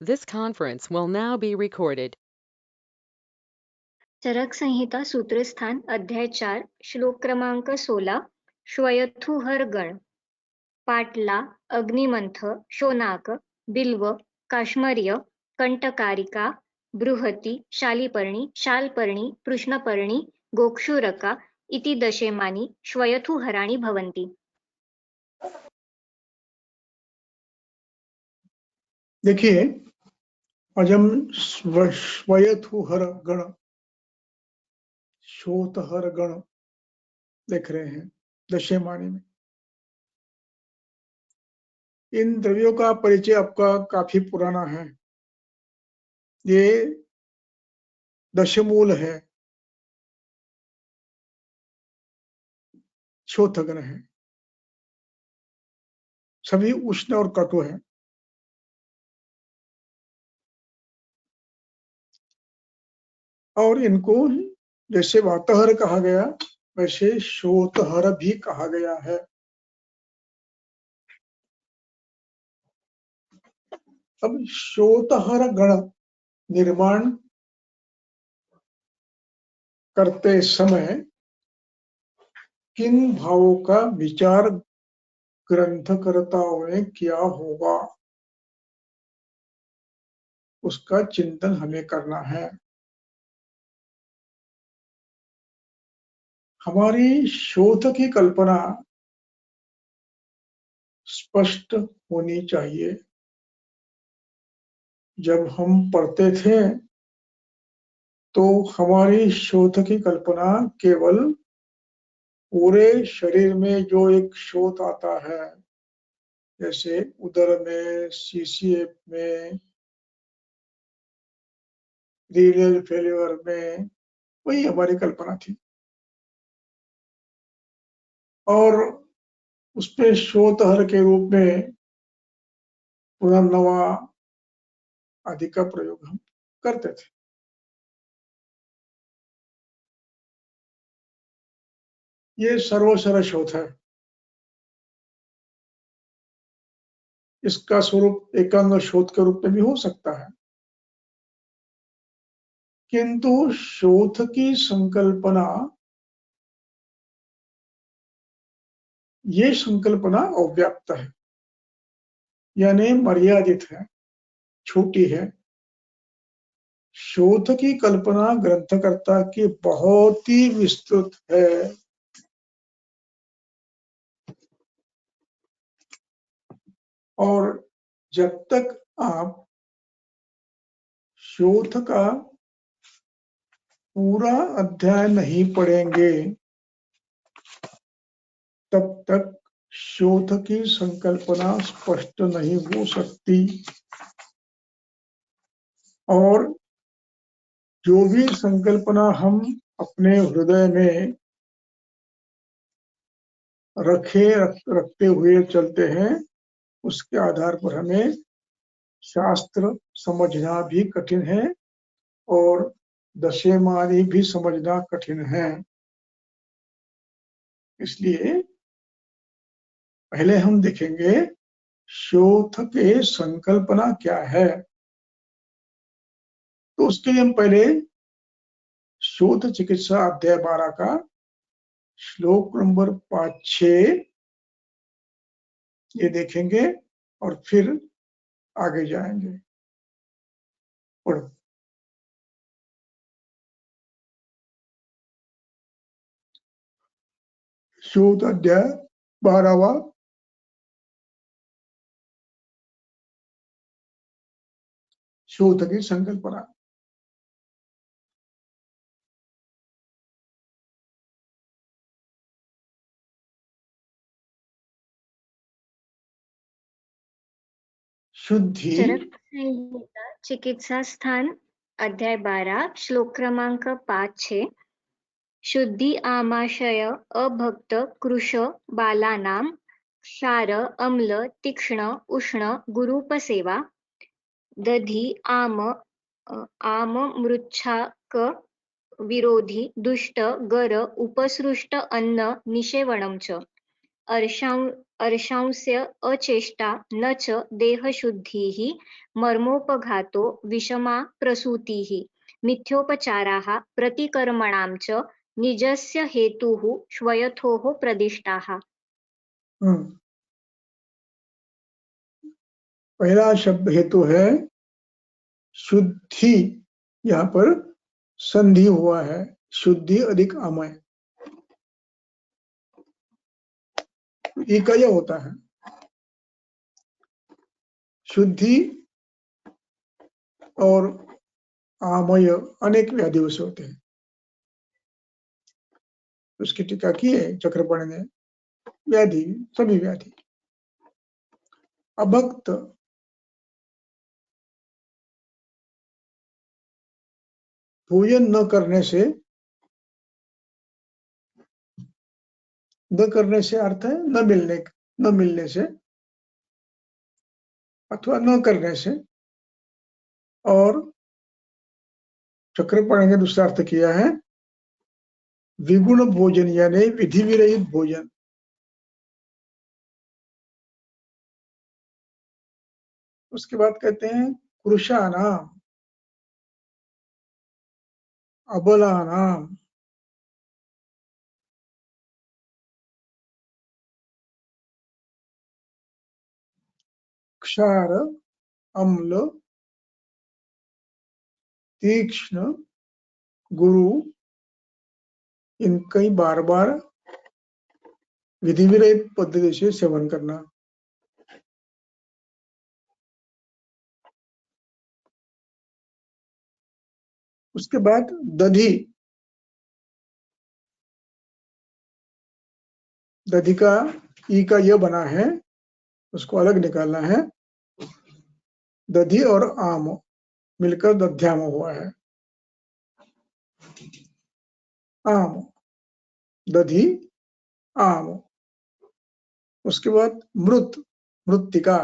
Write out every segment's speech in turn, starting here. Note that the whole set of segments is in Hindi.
This conference will now be recorded. चरक संहिता सूत्रस्थान अध्याय 4 श्लोक क्रमांक 16 श्वयथुहर गण पाटला अग्निमंथ शोनाक बिल्व काश्मर्य कंटकारिका बृहती शालिपर्णी शालपर्णी कृष्णपर्णी गोक्षुरका इति दशेमानि श्वयथुहराणि भवन्ति। देखिए, आज हम श्वयथुहर गण शोतहर गण देख रहे हैं दशेमानी में। इन द्रव्यों का परिचय आपका काफी पुराना है। ये दशमूल है, शोथगण है, सभी उष्ण और कटु है। और इनको जैसे वातहर कहा गया वैसे शोतहर भी कहा गया है। अब शोतहर गण निर्माण करते समय किन भावों का विचार ग्रंथकर्ताओं ने किया होगा, उसका चिंतन हमें करना है। हमारी शोध की कल्पना स्पष्ट होनी चाहिए। जब हम पढ़ते थे तो हमारी शोध की कल्पना केवल पूरे शरीर में जो एक शोथ आता है, जैसे उदर में, सीसीएफ में, रीनल फेल्योर में, वही हमारी कल्पना थी। और उसपे शोतहर के रूप में पुनर्नवा आदि का प्रयोग हम करते थे। ये सर्वसर शोथ है। इसका स्वरूप एकांग शोथ के रूप में भी हो सकता है, किंतु शोथ की संकल्पना, ये संकल्पना अव्याप्त है, यानी मर्यादित है, छोटी है। शोध की कल्पना ग्रंथकर्ता की बहुत ही विस्तृत है। और जब तक आप शोध का पूरा अध्याय नहीं पढ़ेंगे तब तक शोध की संकल्पना स्पष्ट नहीं हो सकती। और जो भी संकल्पना हम अपने हृदय में रखते हुए चलते हैं, उसके आधार पर हमें शास्त्र समझना भी कठिन है और दशेमानी भी समझना कठिन है। इसलिए पहले हम देखेंगे शोथ के संकल्पना क्या है। तो उसके लिए हम पहले शोथ चिकित्सा अध्याय 12 का श्लोक नंबर 5-6 ये देखेंगे और फिर आगे जाएंगे। पढ़ो। शोथ अध्याय 12वां शोथ की संकल्पना। शुद्धि चरक संहिता चिकित्सा स्थान अध्याय 12 श्लोक क्रमांक 5-6 शुद्धि आमाशय अभक्त कृश बालानां क्षार अम्ल तीक्ष्ण उष्ण गुरुपसेवा दधि आम मृच्छाक विरोधी दुष्ट गर उपसृष्ट अन्न निषेवणं च अर्शांस्य अचेष्टा न च देहशुद्धिः मर्मोपघातो विषमा प्रसूतिः मिथ्योपचाराः प्रतिकर्मणां च निजस्य हेतुः श्वयथोः प्रदिष्टाः। पहला शब्द हेतु है शुद्धि, यहाँ पर संधि हुआ है, शुद्धि अधिक अमय, इकाय होता है। शुद्धि और आमय अनेक व्याधियों से होते हैं। उसकी टीका की है चक्रपाणि ने, व्याधि सभी व्याधि। अभक्त भोजन न करने से, न करने से अर्थ है न मिलने से अथवा न करने से, और चक्रपाणि ने दूसरा अर्थ किया है विगुण भोजन यानी विधि विरहित भोजन। उसके बाद कहते हैं पुरुषानाम अबलानाम क्षार अम्ल तीक्ष्ण गुरु, इनका ही बार बार विधि विरहित पद्धति से सेवन करना। उसके बाद दधि, दधि का ई का यह बना है, उसको अलग निकालना है। दधि और आम मिलकर दध्याम हुआ है। आम, दधि, आम। उसके बाद मृत्तिका,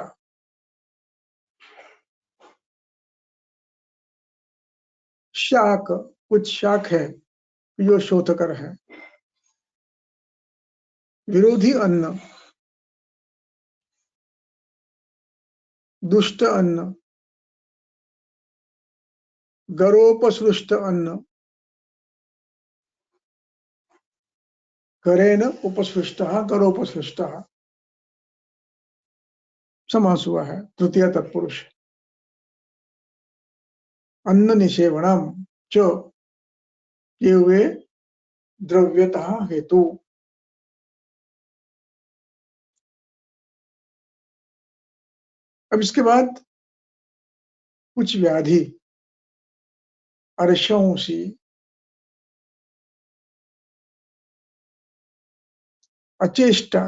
शाक, कुछ शाक है जो शोथकर है। विरोधी अन्न, दुष्ट अन्न, गरोपसृष्ट अन्न, गरेन उपसृष्टः गरोपसृष्टः, समास हुआ है, तृतीय तत्पुरुष। अन्न निषेवणम च, ये हुए द्रव्यतः हेतु। अब इसके बाद कुछ व्याधि, अर्शंसी, अचेष्टा,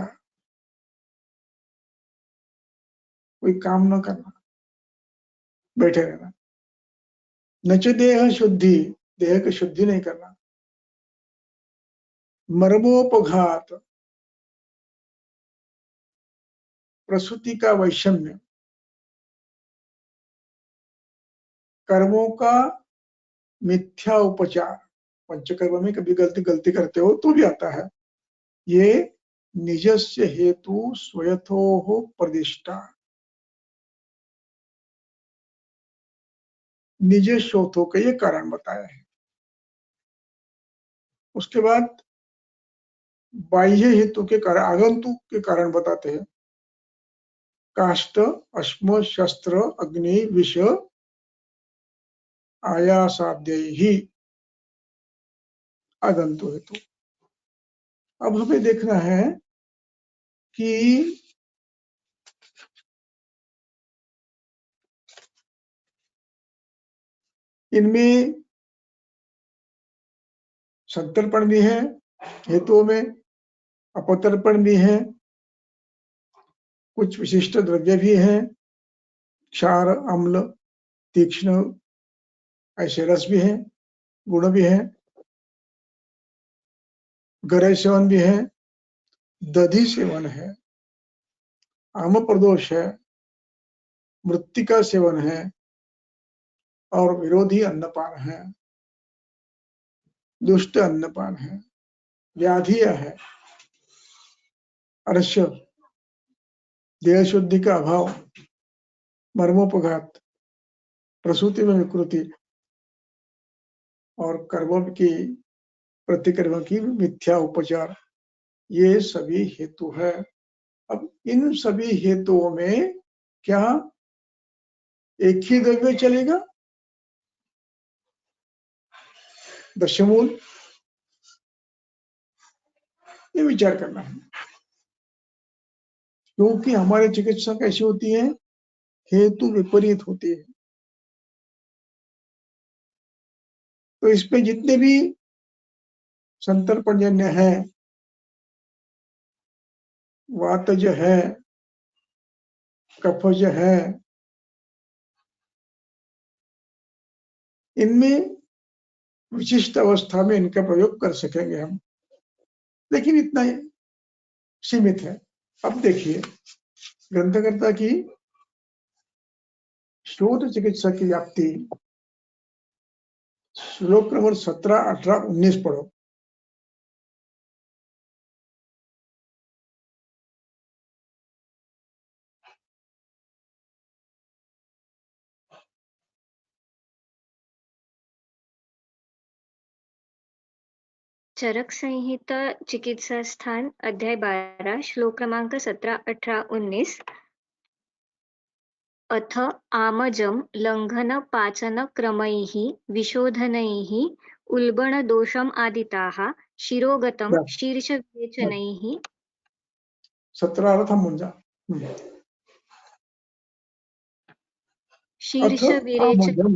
कोई काम न करना, बैठे रहना। नच देह शुद्धि, देह की शुद्धि नहीं करना। मर्मोपघात, प्रसूति का वैषम्य, कर्मों का मिथ्या उपचार, पंचकर्म में कभी गलती करते हो तो भी आता है। ये निजस्य हेतु स्वयथो प्रदिष्टा, निज शोथों के ये कारण बताया है। उसके बाद बाह्य हेतु के कारण, आगंतुक के कारण बताते हैं। काष्ठ, अश्म, शस्त्र, अग्नि, विष आयासाद्य ही आगंतु हेतु। अब हमें देखना है कि इनमें संतर्पण भी है, हेतुओं में अपतर्पण भी है, कुछ विशिष्ट द्रव्य भी हैं, क्षार, अम्ल, तीक्ष्ण, ऐसे रस भी हैं, गुण भी हैं, गरय सेवन भी है, दधि सेवन है, आम प्रदोष है, मृत्तिका सेवन है, और विरोधी अन्नपान है, दुष्ट अन्नपान है, व्याधियां है। अरस्य, देह शुद्धि का अभाव, मर्मोपघात, प्रसूति में विकृति और कर्मों की प्रतिकर्म की मिथ्या उपचार, ये सभी हेतु है। अब इन सभी हेतुओं में क्या एक ही द्रव्य चलेगा? दशमूल, ये विचार करना है, क्योंकि हमारी चिकित्सा कैसी होती है? हेतु विपरीत होती है। तो इसमें जितने भी संतर्पणजन्य है, वातज है, कफज है, इनमें विशिष्ट अवस्था में इनका प्रयोग कर सकेंगे हम, लेकिन इतना सीमित है। अब देखिए, ग्रंथकर्ता की शोध चिकित्सा की व्याप्ति, श्लोक नंबर 17, 18, 19 पढ़ो। चरक संहिता चिकित्सा स्थान अध्याय 12 श्लोक क्रमांक 17, 18, 19। अथ आमजं लङ्घनपाचनक्रमैः विशोधनैः उल्बणदोषम् आदिताः शिरोगतं शीर्षविवेचनैः 17 था मुंजा। शीर्षविरेचन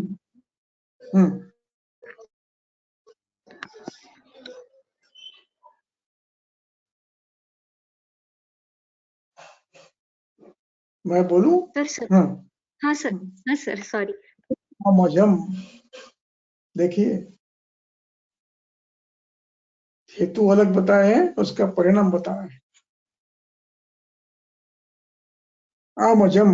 मैं बोलूं? सर हाँ सर सॉरी। आमजम, देखिए हेतु अलग बताए हैं, उसका परिणाम बताया है। आमजम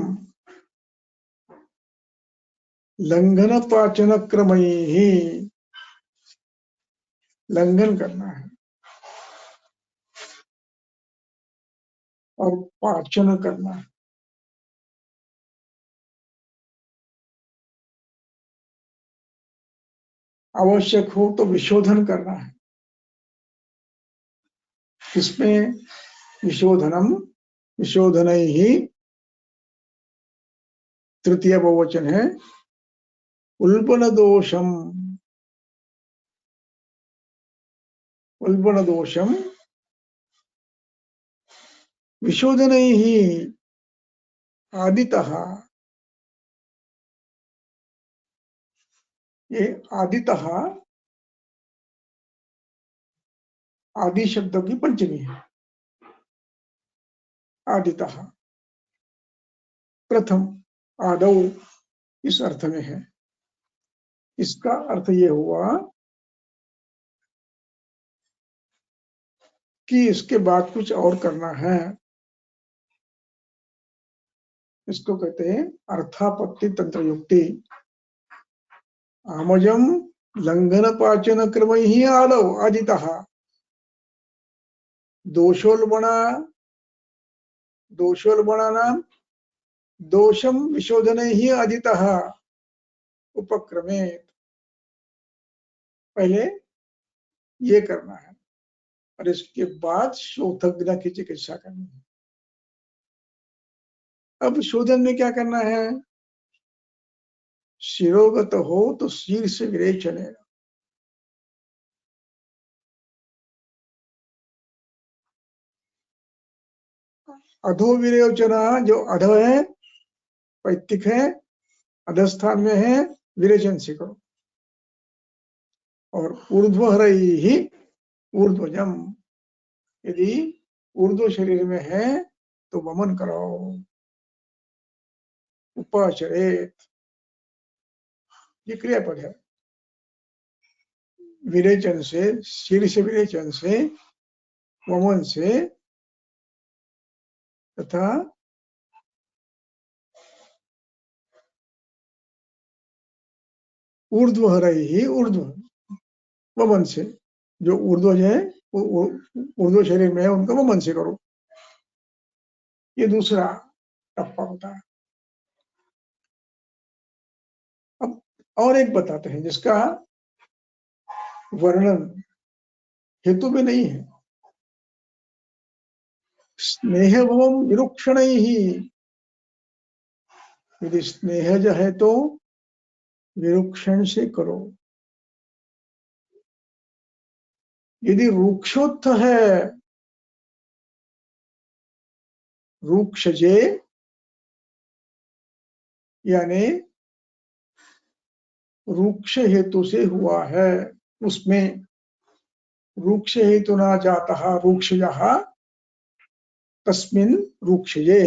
लंघन पाचन क्रम ही, लंघन करना है और पाचन करना है। आवश्यक हो तो विशोधन करना है। इसमें विशोधनम, विशोधन ही तृतीय बहुवचन है। उल्बण दोषम, उल्बण दोषम विशोधन ही आदितः, ये आदितः आदि शब्दों की पंचमी है। आदितः प्रथम, आदौ इस अर्थ में है। इसका अर्थ ये हुआ कि इसके बाद कुछ और करना है। इसको कहते हैं अर्थापत्ति तंत्र युक्ति। आमजम लंघन पाचन क्रम ही आदौ आदितः दोषोल्बणा, दोषोल्बणानां दोषम विशोधन ही आदितः उपक्रमे। पहले ये करना है और इसके बाद शोधज्ञ की चिकित्सा करनी है। अब शोधन में क्या करना है? शिरोगत हो तो शीर्ष विरेचन, अधो विरेचना, जो अध है, पैतिक है, अधस्थान में है, विरेचन से करो। और ऊर्ध्वहर ही ऊर्ध्वजम, यदि ऊर्ध्व शरीर में है तो वमन कराओ। उपाचरेत, ये क्रियापद है। विरेचन से, शीर्ष विरेचन से, वमन से तथा ऊर्ध्वहर ही ऊर्ध्व वमन से, जो ऊर्ध्वज है ऊर्ध्व शरीर में है उनका वमन से करो। ये दूसरा टप्पा होता है। अब और एक बताते हैं जिसका वर्णन हेतु में नहीं है। स्नेहभवम विरुक्षण ही, यदि स्नेहज है तो विरुक्षण से करो। यदि रूक्षोत्थ है, रूक्षजे यानी रूक्ष हेतु से हुआ है, उसमें रूक्ष हेतु न जाता रूक्षजः तस्मिन् रूक्षजे।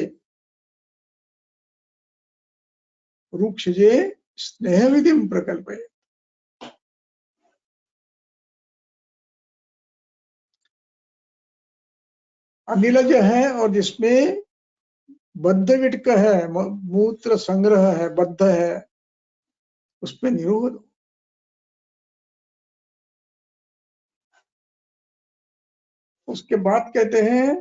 रूक्षजे स्नेह विधिम प्रकल्पये। अनिलज है और जिसमें बद्ध विटक है, मूत्र संग्रह है, बद्ध है, उसमें निरोध। उसके बाद कहते हैं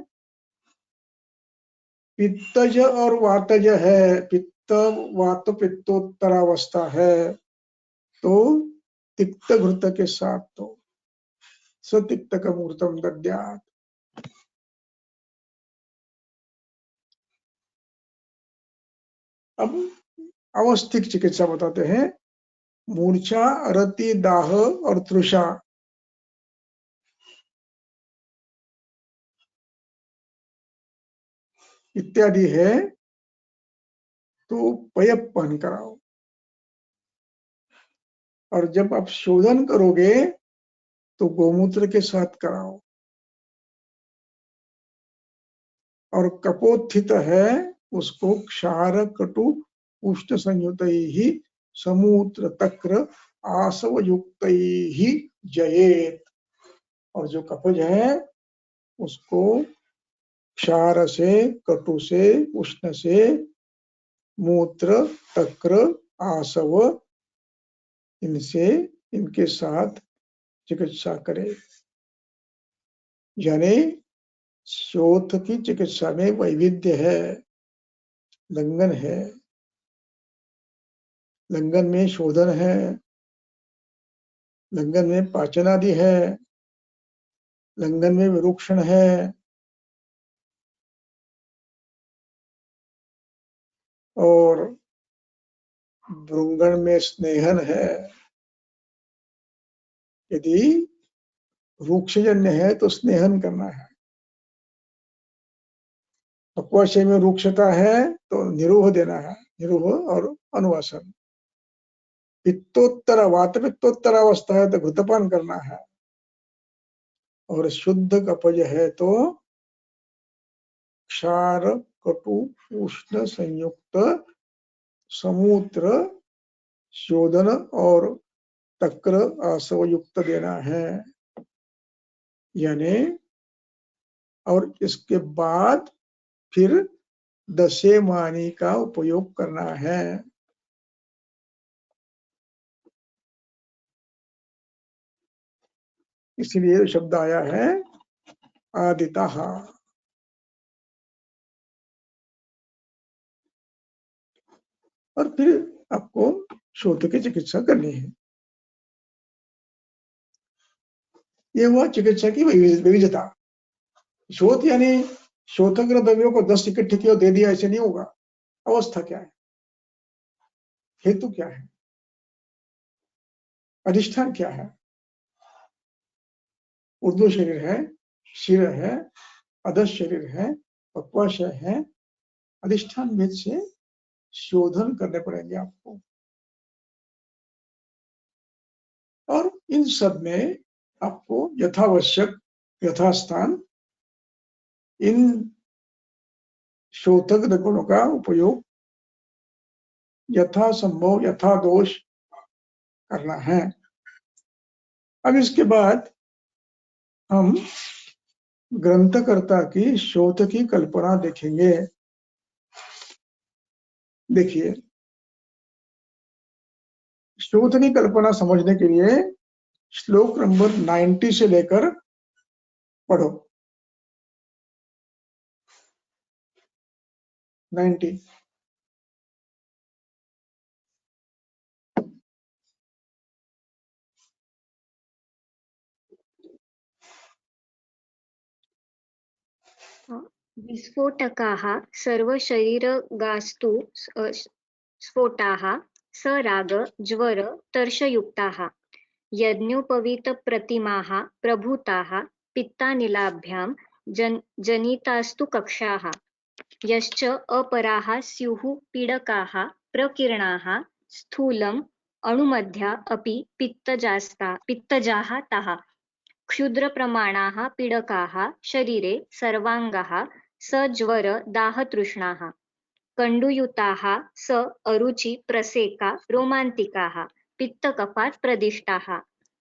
पित्तज और वातज है, पित्त वात पित्तोत्तरावस्था है, तो तिक्त घृत के साथ तो सतिक्त का मूर्तम दद्यात्। अब अवस्थिक चिकित्सा बताते हैं। मूर्छा, रति, दाह और तृषा इत्यादि है तो पयप्पन कराओ। और जब आप शोधन करोगे तो गोमूत्र के साथ कराओ। और कपोत्थित है उसको क्षार कटु उष्ण संयुक्त ही समूत्र तक्र आसव युक्त ही जयेत। और जो कफज है उसको क्षार से, कटु से, उष्ण से, मूत्र, तक्र, आसव इनसे, इनके साथ चिकित्सा करे। यानी शोथ की चिकित्सा में वैविध्य है, लंघन है। लंघन में शोधन है, लंघन में पाचन आदि है, लंघन में विरुक्षण है, और भृंगण में स्नेहन है। यदि रूक्षजन्य है तो स्नेहन करना है। अपवाशय में रूक्षता है तो निरूह देना है, निरूह और अनुवासन। पित्तोत्तर वात पित्तोत्तर अवस्था है तो घृतपान करना है। और शुद्ध कपज है तो क्षार कटु उष्ण संयुक्त समूत्र शोधन और तक्र आसव युक्त देना है। यानी और इसके बाद फिर दशे मानी का उपयोग करना है। इसलिए शब्द आया है आदितः। और फिर आपको शोथ की चिकित्सा करनी है। ये हुआ चिकित्सा की विविधता। शोथ यानी शोथग्र द्रव्यों को 10 इकट्ठे किया दे दिया, ऐसे नहीं होगा। अवस्था क्या है, हेतु क्या है, अधिष्ठान क्या है। ऊर्ध्व शरीर है, शिर है, अधः शरीर है, पक्वाशय है। अधिष्ठान भेद से शोधन करने पड़ेंगे आपको। और इन सब में आपको यथावश्यक यथास्थान इन शोधक गुणों का उपयोग यथा संभव यथा दोष करना है। अब इसके बाद हम ग्रंथकर्ता की शोध की कल्पना देखेंगे। देखिए, शोध की कल्पना समझने के लिए श्लोक नंबर 90 से लेकर पढ़ो। 90। विस्फोटकाः सर्वशरीरगास्तु स्फोटाः सराग ज्वर तर्षयुक्ताः यज्ञोपवीतप्रतिमाः प्रभूताः पित्तानिलाभ्यां जनितास्तु कक्षाः यश्च अपराः स्युः पीडकाः प्रकीर्णाः स्थूलम् अणुमध्या अपि पित्तजाः ताः क्षुद्रप्रमाणाः पीडकाः शरीरे सर्वाङ्गाः सज्वर दाहतृष्णाः कण्डुयुताः स अरुचि प्रसेका रोमान्तिकाः पित्तकफात् प्रदिष्टाः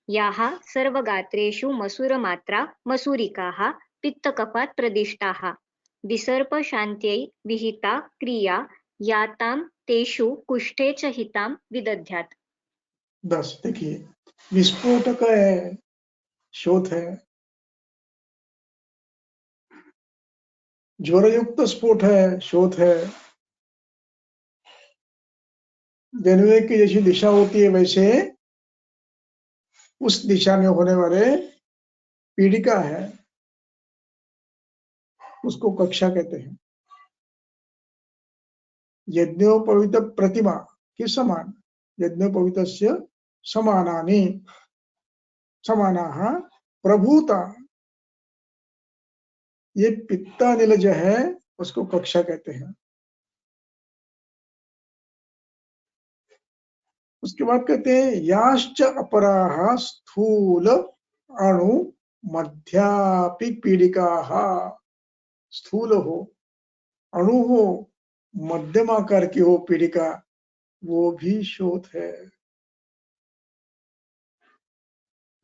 याः सर्वगात्रेषु मसूरमात्रा मसूरिकाः पित्तकफात् प्रदिष्टाः विसर्पशान्त्यै विहिता क्रिया यातां तेषु कुष्ठे च हितां विदध्यात्। 10 देखिए, विस्फोटक है, शोथ है, ज्वरयुक्त स्फोट है, शोथ है, जनुए की जैसी दिशा होती है वैसे उस दिशा में होने वाले पीड़िका है, उसको कक्षा कहते हैं। यज्ञोपवीत प्रतिमा के समान, यज्ञोपवीतस्य समानानि समानाः प्रभूता, ये पित्तानिलज है, उसको कक्षा कहते हैं। उसके बाद कहते हैं याश्च अपराः स्थूल अणु मध्यापि पीड़िकाः, स्थूल हो, अणु हो, मध्यम आकार की हो पीड़िका, वो भी शोथ है,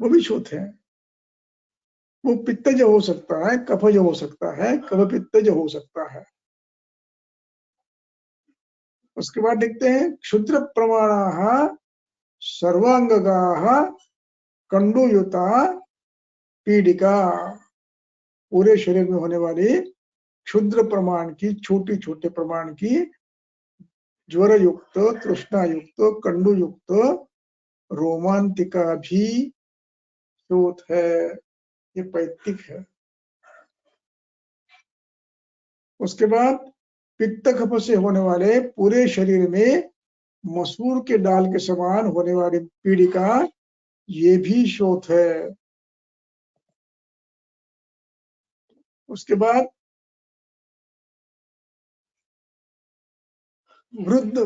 वो भी शोथ है। वो पित्तज हो सकता है, कफज हो सकता है, कफ पित्तज हो सकता है। उसके बाद देखते हैं क्षुद्र प्रमाणाः सर्वांगाः कंडुयुता पीड़िका, पूरे शरीर में होने वाली क्षुद्र प्रमाण की, छोटे छोटे प्रमाण की, ज्वर युक्त, तृष्णा युक्त, कंडु युक्त रोमांतिका भी शोथ है, ये पैतृक है। उसके बाद पित्त कफ से होने वाले पूरे शरीर में मसूर के दाल के समान होने वाली पीड़िका, ये भी शोथ है। उसके बाद वृद्ध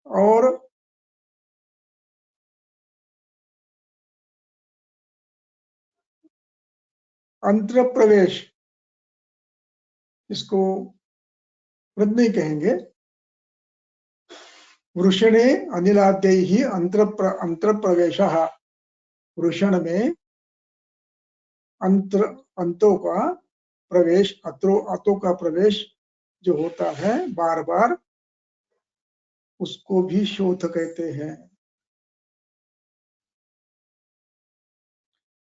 और अंतर प्रवेश, इसको वृद्ध नहीं कहेंगे, वृषणे अनिलाद्यैः अंतर प्रवेशः, वृषण में अंतों का प्रवेश, अतों का प्रवेश जो होता है बार बार, उसको भी शोथ कहते हैं।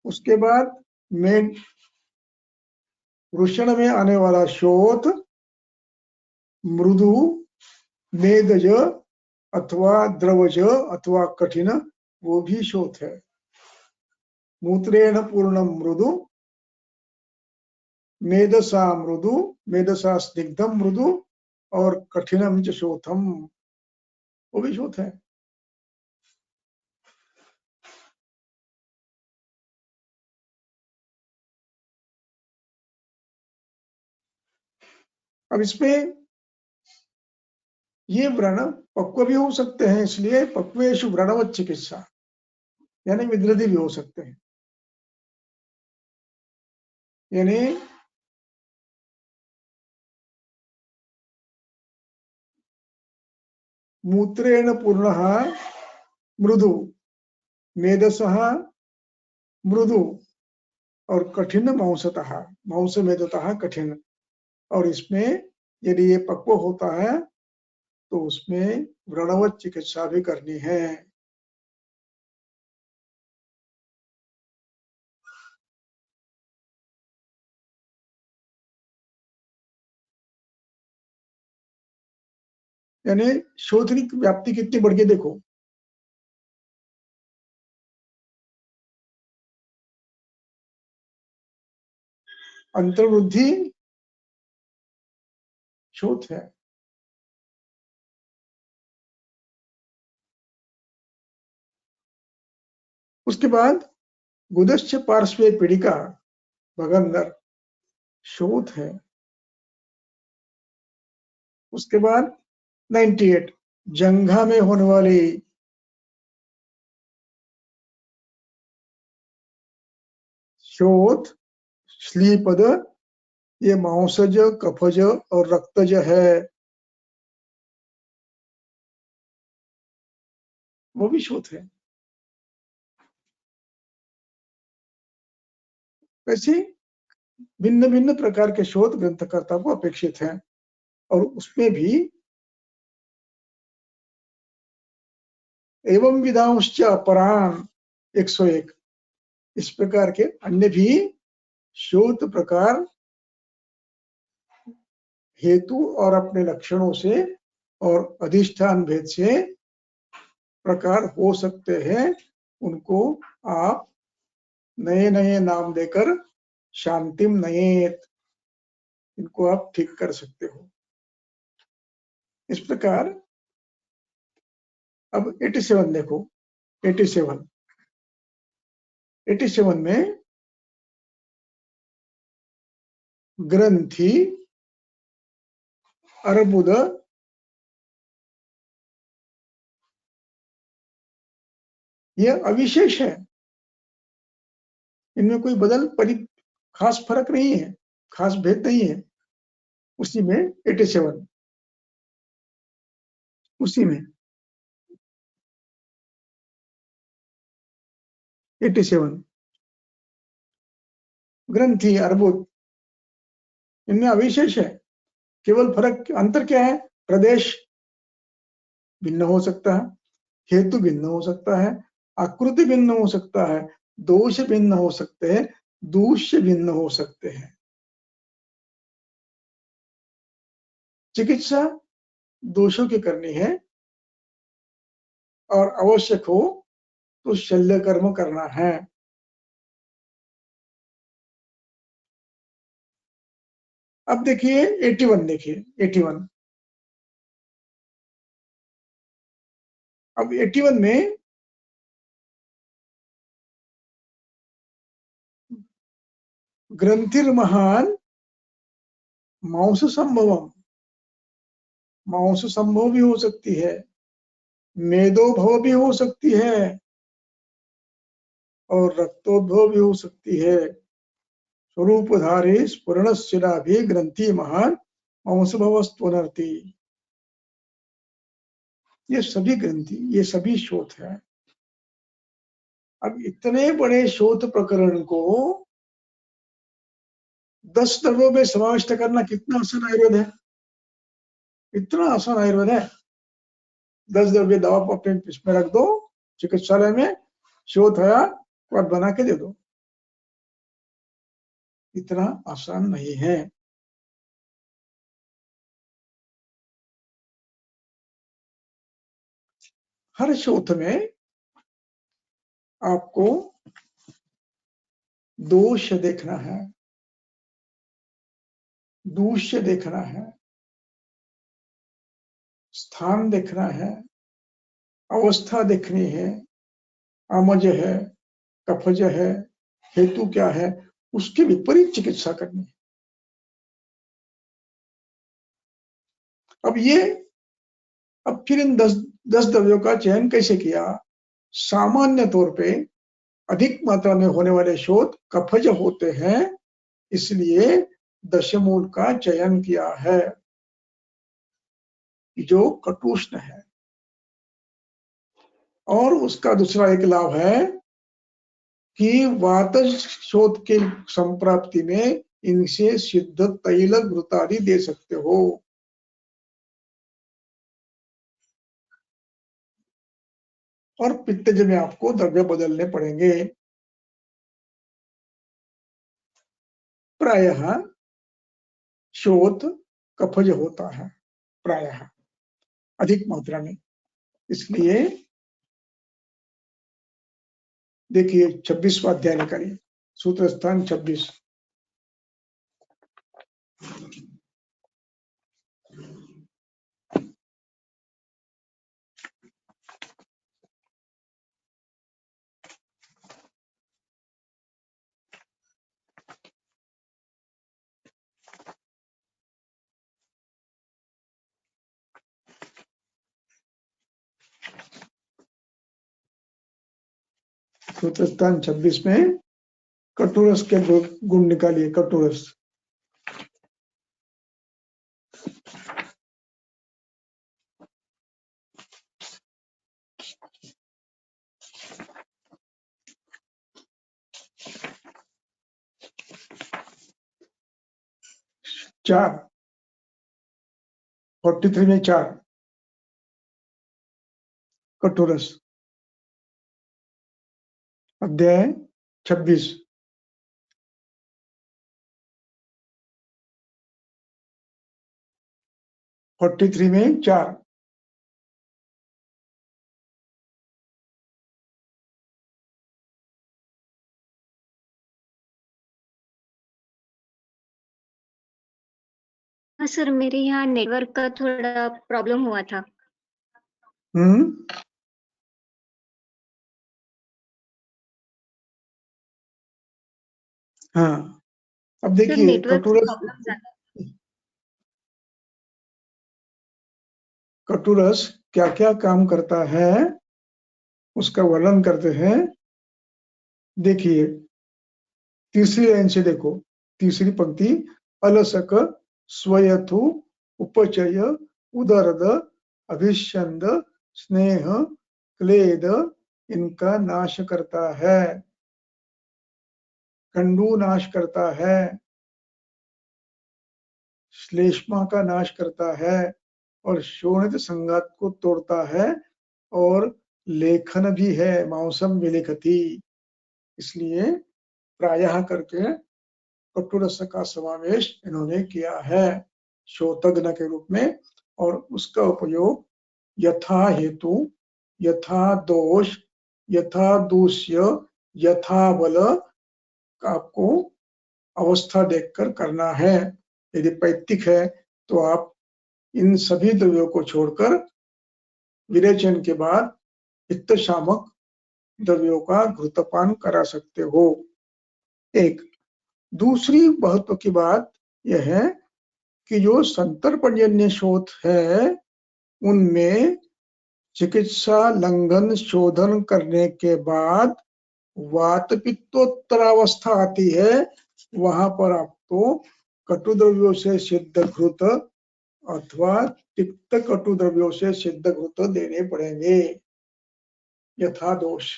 उसके बाद में वृषण में आने वाला शोथ मृदु, मेदज अथवा द्रवज अथवा कठिन, वो भी शोथ है। मूत्रेण पूर्ण मृदु, मेदसा मृदु, मेदसा स्निग्धम मृदु और कठिनम च शोथम, वो भी शोथ है। अब इसमें ये व्रण पक्व भी हो सकते हैं, इसलिए पक्वेशु व्रणवत चिकित्सा, यानी विद्रदी भी हो सकते हैं। यानी मूत्रेण पूर्णः मृदु, मेदसः मृदु और कठिन मांसतः, मांस मेदतः कठिन, और इसमें यदि ये पक्व होता है तो उसमें व्रणवत चिकित्सा भी करनी है। यानी शोथ की व्याप्ति कितनी बढ़ गई देखो। अंतर्वृद्धि शोथ है। उसके बाद गुदश्च पार्श्वे पीड़िका भगंदर शोथ है। उसके बाद 98 जंघा में होने वाली शोथ श्लीपद, ये मांसज, कफज और रक्तज है, वो भी शोथ है। वैसे भिन्न भिन्न प्रकार के शोध ग्रंथकर्ता को अपेक्षित हैं और उसमें भी एवं विधांश्च अपरान 101 इस प्रकार के अन्य भी शोध प्रकार हेतु और अपने लक्षणों से और अधिष्ठान भेद से प्रकार हो सकते हैं। उनको आप नए नए नाम देकर शांतिम नयेत, इनको आप ठीक कर सकते हो। इस प्रकार अब 87 देखो। 87 में ग्रंथि, अर्बुद, ये अविशेष है, इनमें कोई खास फर्क नहीं है, खास भेद नहीं है। उसी में 87 उसी में 87 ग्रंथि, अर्बुद, इनमें अविशेष है। केवल फर्क अंतर क्या है? प्रदेश भिन्न हो सकता है, हेतु भिन्न हो सकता है, आकृति भिन्न हो सकता है, दोष भिन्न हो सकते हैं, दूष्य भिन्न हो सकते हैं। चिकित्सा दोषों की करनी है और आवश्यक हो तो शल्य कर्म करना है। अब देखिए 81, देखिए 81। अब 81 में ग्रंथिर्महान मांस संभवम, मांस संभव भी हो सकती है, मेदोभव भी हो सकती है और रक्तोद्भव भी हो सकती है। स्वरूपधारी स्फुरणशिला भी ग्रंथि महान मांसभवस्त्वनर्ति, ये सभी ग्रंथि, ये सभी शोथ है। अब इतने बड़े शोथ प्रकरण को 10 द्रव्यों में समाविष्ट करना कितना आसान आयुर्वेद है, इतना आसान आयुर्वेद है। 10 द्रव्य दवा अपने इसमें रख दो, चिकित्सालय में शोथ है और बना के दे दो, इतना आसान नहीं है। हर शोथ में आपको दोष देखना है, दूष्य देखना है, स्थान देखना है, अवस्था देखनी है, आमज है, कफज है, हेतु क्या है, उसके विपरीत चिकित्सा करनी है। अब फिर इन 10 द्रव्यों का चयन कैसे किया? सामान्य तौर पे अधिक मात्रा में होने वाले शोथ कफज होते हैं, इसलिए दशमूल का चयन किया है जो कटुष्ण है। और उसका दूसरा एक लाभ है कि वात शोथ के संप्राप्ति में इनसे सिद्ध तैल घृतादि दे सकते हो। और पित्तज में आपको द्रव्य बदलने पड़ेंगे। प्रायः शोथ कफज होता है, प्रायः। अधिक मात्रा में। इसलिए देखिए 26वां अध्याय निकालिए, सूत्र स्थान 26। सूत्र स्थान 26 में कटुरस के गुण निकालिए। कटुरस चार, 43 में 4 कटुरस, अध्याय 26। फोर्टी थ्री में 4। हाँ सर, मेरे यहाँ नेटवर्क का थोड़ा प्रॉब्लम हुआ था। हाँ, अब सर देखिए नेटवर्क प्रॉब्लम ज्यादा। कटुरस क्या क्या काम करता है उसका वर्णन करते हैं। देखिए तीसरी लाइन से देखो, तीसरी पंक्ति, अलसक स्वयथु उपचय उदरद अभिषंद स्नेह क्लेद इनका नाश करता है, कंडू नाश करता है, श्लेष्मा का नाश करता है और शोणित संगात को तोड़ता है और लेखन भी है, मांसम विलेखति। इसलिए प्रायः करके कटुरस का समावेश इन्होंने किया है शोतग्न के रूप में, और उसका उपयोग यथा हेतु, यथा दोष, यथा दूष्य, यथा बल आपको अवस्था देखकर करना है। यदि पैतिक है तो आप इन सभी द्रव्यों को छोड़कर विरेचन के बाद पित्त शामक द्रव्यों का घृतपान करा सकते हो। एक दूसरी महत्व की बात यह है कि जो संतर्पणजन्य शोथ है उनमें चिकित्सा लंघन शोधन करने के बाद वात पित्तोत्तरावस्था आती है, वहां पर आपको कटु द्रव्यों से सिद्ध घृत अथवा तिक्त कटु द्रव्यों से सिद्ध घृत देने पड़ेंगे यथा दोष।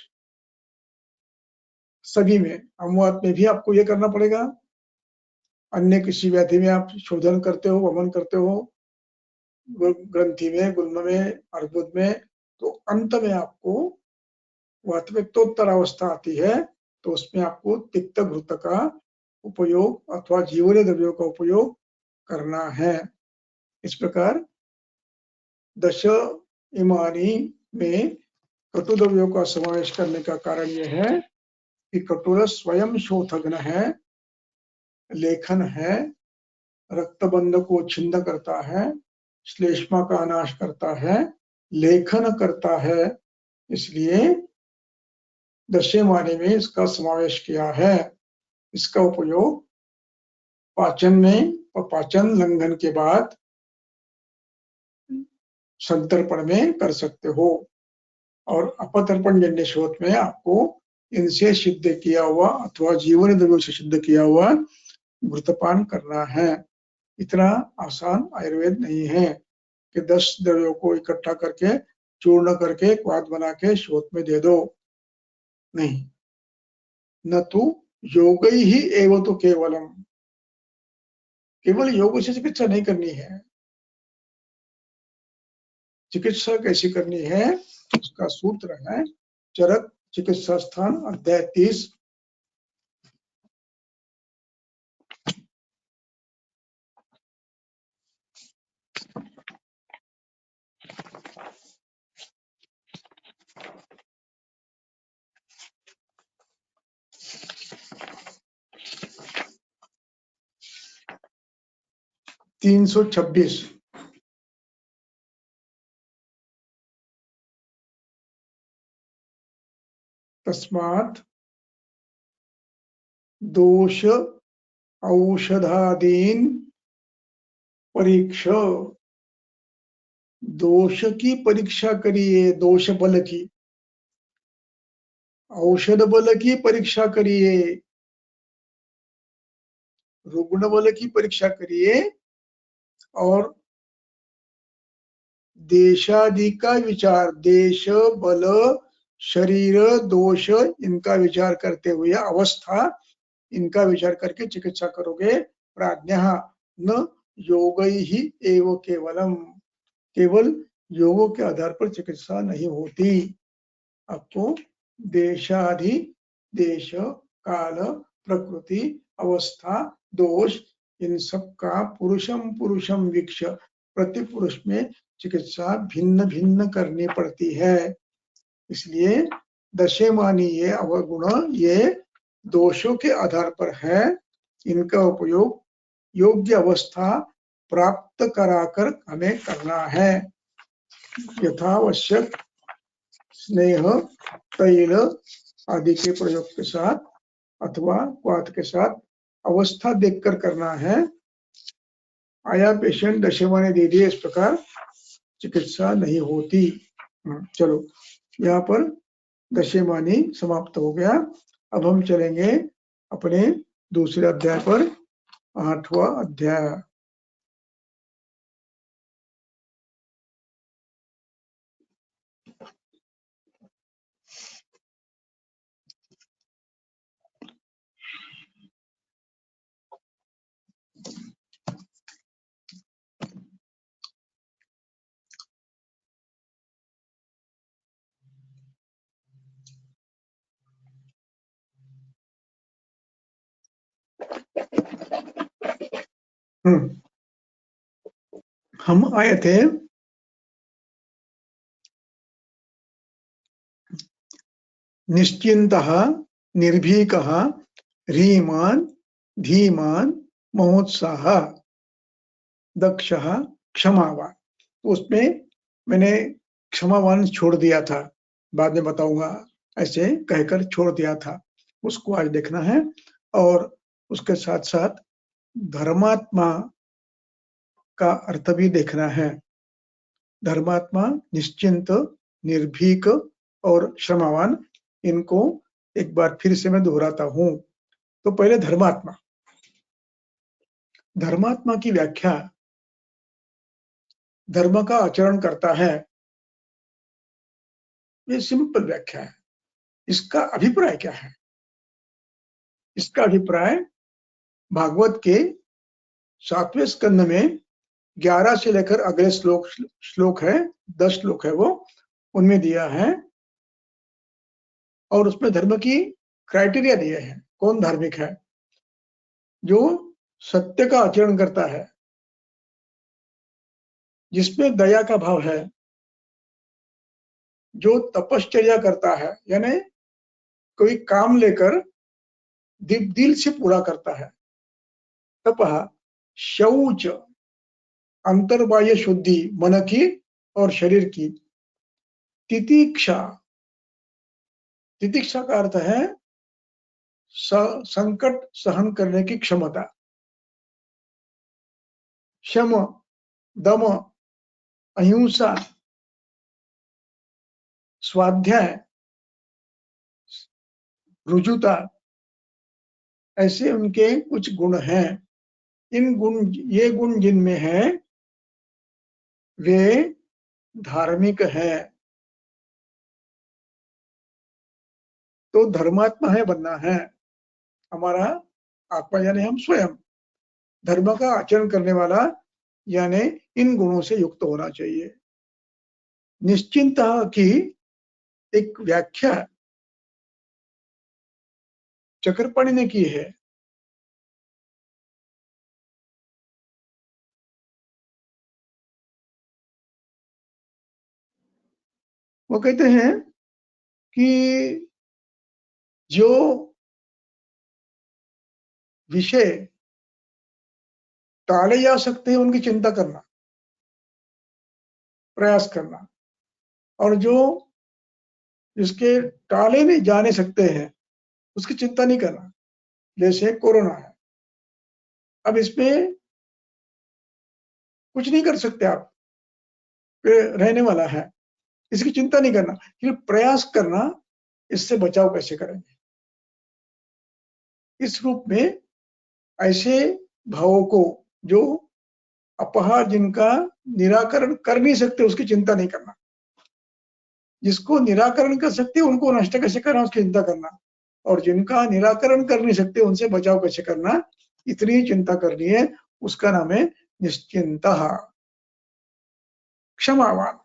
सभी में, अमवात में भी आपको ये करना पड़ेगा, अन्य किसी व्याधि में आप शोधन करते हो, वमन करते हो, ग्रंथि में, गुल्म में, अर्बुद में, तो अंत में आपको वातपित्तोत्तर अवस्था आती है तो उसमें आपको तिक्त घृत का उपयोग अथवा जीवनीय द्रव्यों का उपयोग करना है। इस प्रकार दश इमानी में कटु द्रव्यों का समावेश करने का कारण यह है कि कटुरस स्वयं शोथग्न है, लेखन है, रक्तबंध को छिन्न करता है, श्लेष्मा का नाश करता है, लेखन करता है। इसलिए दशे माने में इसका समावेश किया है। इसका उपयोग पाचन में और पाचन लंघन के बाद संतर्पण में कर सकते हो, और अपतर्पण जन्य शोथ में आपको इनसे सिद्ध किया हुआ अथवा जीवन द्रव्यों से सिद्ध किया हुआ घृतपान करना है। इतना आसान आयुर्वेद नहीं है कि 10 द्रव्यों को इकट्ठा करके चूर्ण करके क्वाथ बना के शोथ में दे दो, नहीं। न तो योग ही एवं तो केवलम, केवल योग से चिकित्सा नहीं करनी है। चिकित्सा कैसी करनी है उसका सूत्र है चरक चिकित्सा स्थान अध्याय 30। 326। तस्मात् दोष औषधादीन परीक्ष। दोष की परीक्षा करिए, दोष बल की, औषध बल की परीक्षा करिए, रुग्ण बल की परीक्षा करिए, और देशादि का विचार, देश, बल, शरीर, दोष, इनका विचार करते हुए, अवस्था, इनका विचार करके चिकित्सा करोगे। प्राज्ञः न योगैहि एव केवलम, केवल योगों के आधार पर चिकित्सा नहीं होती। आपको देशादि, देश, काल, प्रकृति, अवस्था, दोष, इन सब का पुरुषम पुरुषम वीक्ष, प्रति पुरुष में चिकित्सा भिन्न भिन्न करनी पड़ती है। इसलिए दशेमानी ये अवगुण, ये दोषों के आधार पर है। इनका उपयोग योग्य अवस्था प्राप्त कराकर हमें करना है। यथावश्यक स्नेह, तैल आदि के प्रयोग के साथ अथवा क्वाथ के साथ अवस्था देखकर करना है। आया पेशेंट दशेमानी दे दिए, इस प्रकार चिकित्सा नहीं होती। चलो, यहाँ पर दशेमानी समाप्त हो गया। अब हम चलेंगे अपने दूसरे अध्याय पर, 8वां अध्याय। हम आए थे निश्चिन्तः निर्भीकः ह्रीमान् धीमान् महोत्साहः दक्षः क्षमावान। उसमें मैंने क्षमावान छोड़ दिया था, बाद में बताऊंगा, ऐसे कहकर छोड़ दिया था। उसको आज देखना है, और उसके साथ साथ धर्मात्मा का अर्थ भी देखना है। धर्मात्मा, निश्चिंत, निर्भीक और क्षमावान, इनको एक बार फिर से मैं दोहराता हूं। तो पहले धर्मात्मा। धर्मात्मा की व्याख्या धर्म का आचरण करता है, ये सिंपल व्याख्या है। इसका अभिप्राय क्या है? इसका अभिप्राय भागवत के 7वें स्कंद में 11 से लेकर अगले श्लोक है, 10 श्लोक है वो, उनमें दिया है, और उसमें धर्म की क्राइटेरिया दिए हैं। कौन धार्मिक है? जो सत्य का आचरण करता है, जिसमें दया का भाव है, जो तपश्चर्या करता है, यानी कोई काम लेकर दिल से पूरा करता है। तपः, शौच, अंतर्बाह्य शुद्धि, मन की और शरीर की। तितिक्षा, तितिक्षा का अर्थ है संकट सहन करने की क्षमता। शम, दम, अहिंसा, स्वाध्याय, रुजुता, ऐसे उनके कुछ गुण हैं। ये गुण जिनमें हैं वे धार्मिक हैं। तो धर्मात्मा है बनना है हमारा। आत्मा यानी हम स्वयं धर्म का आचरण करने वाला, यानी इन गुणों से युक्त होना चाहिए। निश्चिंत की एक व्याख्या चक्रपाणि ने की है। वो कहते हैं कि जो विषय टाले जा सकते हैं उनकी चिंता करना, प्रयास करना, और जो जिसके टाले नहीं जाने सकते हैं उसकी चिंता नहीं करना, जैसे कोरोना है। अब इसमें कुछ नहीं कर सकते आप, रहने वाला है, इसकी चिंता नहीं करना, फिर प्रयास करना इससे बचाव कैसे करेंगे। इस रूप में ऐसे भावों को जो अपहार, जिनका निराकरण कर नहीं सकते उसकी चिंता नहीं करना, जिसको निराकरण कर सकते उनको नष्ट कैसे करना उसकी चिंता करना, और जिनका निराकरण कर नहीं सकते उनसे बचाव कैसे करना, इतनी चिंता करनी है। उसका नाम है निश्चिंता, क्षमावान।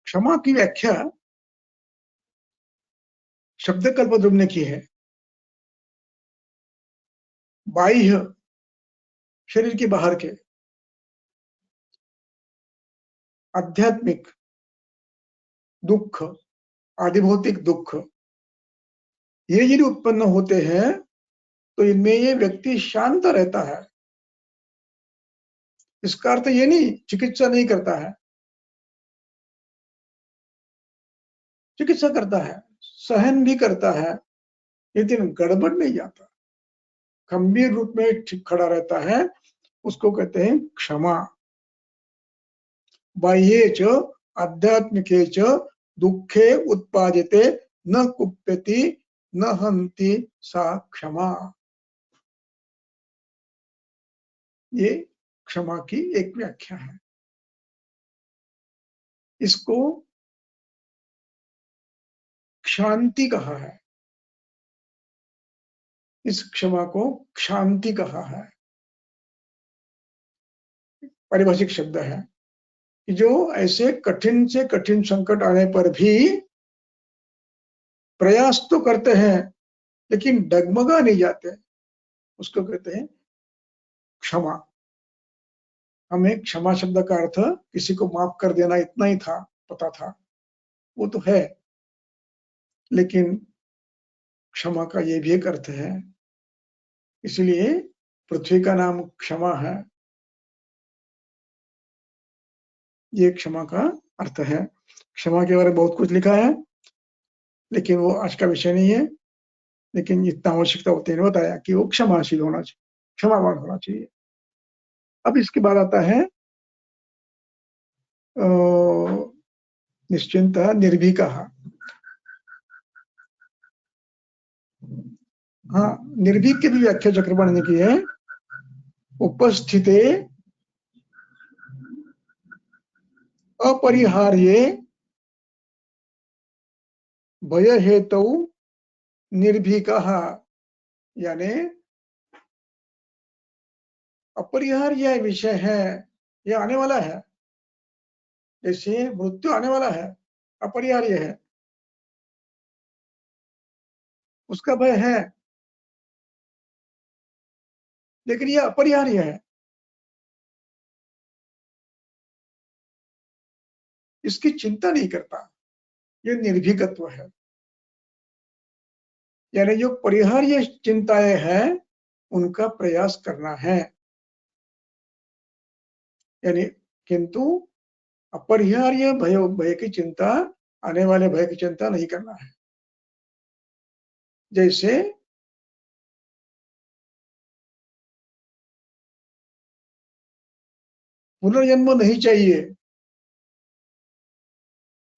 क्षमा की व्याख्या शब्द कल्पद्रुम ने की है। बाह्य शरीर के बाहर के आध्यात्मिक दुख, आदिभौतिक दुख, ये यदि उत्पन्न होते हैं तो इनमें ये व्यक्ति शांत रहता है। इसका अर्थ ये नहीं चिकित्सा नहीं करता है, चिकित्सा करता है, सहन भी करता है, लेकिन गड़बड़ नहीं जाता, गंभीर रूप में ठीक खड़ा रहता है। उसको कहते हैं क्षमा। बाह्ये च आध्यात्मिके च दुखे उत्पाद्यते न कुप्यति न हन्ति सा क्षमा। ये क्षमा की एक व्याख्या है। इसको शांति कहा है, इस क्षमा को शांति कहा है। पारिभाषिक शब्द है कि जो ऐसे कठिन से कठिन संकट आने पर भी प्रयास तो करते हैं लेकिन डगमगा नहीं जाते, उसको कहते हैं क्षमा। हमें क्षमा शब्द का अर्थ किसी को माफ कर देना इतना ही था, पता था, वो तो है, लेकिन क्षमा का ये भी एक अर्थ है। इसलिए पृथ्वी का नाम क्षमा है, ये क्षमा का अर्थ है। क्षमा के बारे में बहुत कुछ लिखा है, लेकिन वो आज का विषय नहीं है। लेकिन इतना आवश्यकता होते हैं बताया कि वो क्षमाशील होना चाहिए, क्षमावान होना चाहिए। अब इसके बाद आता है निश्चिंता निर्भीका। हाँ, निर्भीक की भी व्याख्या चक्रपाणि ने की है। उपस्थिते अपरिहार्ये भय हेतु निर्भीका, यानी अपरिहार्य विषय है, यह आने वाला है, जैसे मृत्यु आने वाला है, अपरिहार्य है, उसका भय है, लेकिन यह अपरिहार्य है, इसकी चिंता नहीं करता, यह निर्भीकत्व है। यानी जो परिहार्य चिंताएं हैं उनका प्रयास करना है, यानी किंतु अपरिहार्य भय की चिंता, आने वाले भय की चिंता नहीं करना है। जैसे पुनर्जन्म नहीं चाहिए,